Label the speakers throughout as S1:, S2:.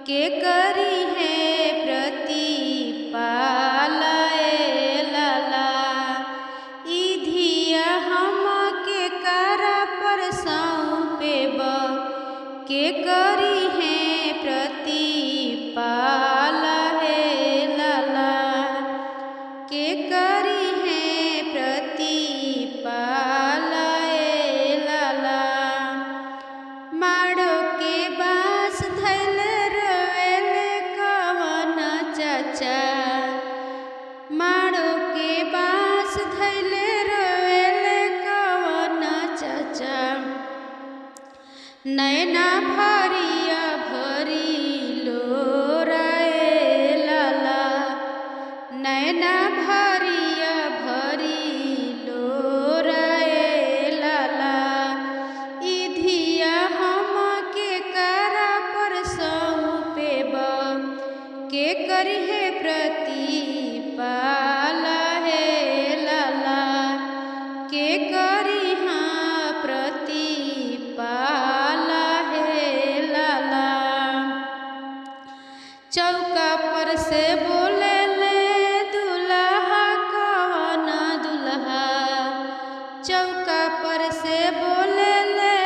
S1: के करी है प्रतिपालय लाला। इधिया हम के करा पर सौंपेब के करी है प्रतिपालय लाला। के करी है प्रतिपालय लाला। माड़ो के बाँस धैले रोवेले कवन चाचा। माड़ो के बाँस धैले रोवेले कवन चाचा। नैना भरिया भरी लोराए लाला। नैना भरिया भरी लोराए लाला। इधिया हम के करा पर सौंपेब के करी है प्रतिपालय लाला। के करी हाँ प्रतिपालय लाला। चौका पर से बोले ले दुल्हा कवन दुल्हा। चौका पर से बोले ले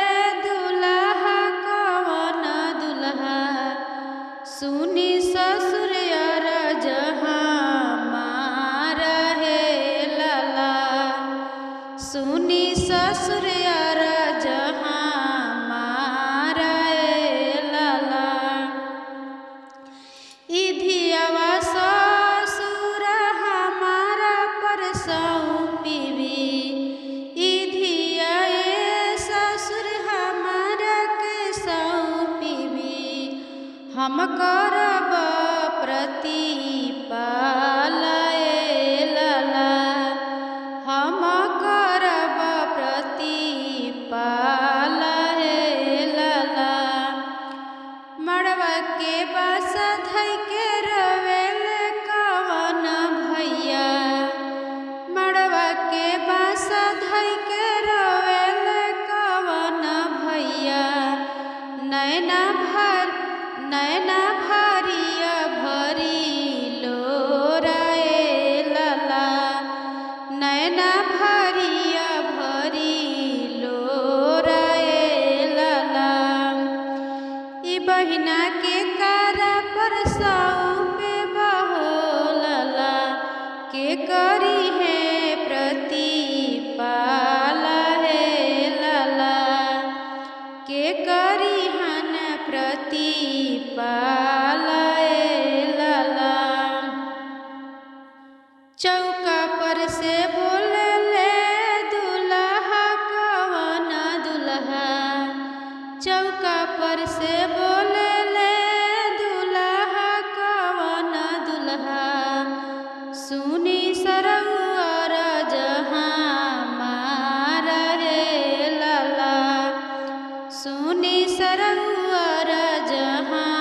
S1: दुल्हा कवन दुल्हा। सुनी ससुर जहाँ मारा है लाला। सुनी ससुर जहाँ मारा है लाला। इधियावा ससुर हमारा पर सौंपीबी। इधिया ससुर हमारा के सौंपीबी। हम करब प्रतिपालय लाला। हम करब प्रतिपालय लाला। मड़वा के बाँस धइ के रोवेले कवन भैया। मड़वा के बाँस धइ के रोवेले कवन भैया। नैना भरिया भरी लोराए लाला। नैना भरिया भरी लोराए लाला। ई बहिना के करा पर सौंपेब हो लाला। के करी है प्रतिपालय लाला। के करी हन प्रतिपालय लाला। चौका पर से बोले ले दुल्हा कवन दुल्हा। चौका पर से बोले ले दुल्हा कवन दुल्हा। सुनी सरौअर जहाँ मारा है लाला। सुनी सरौअर जहाँ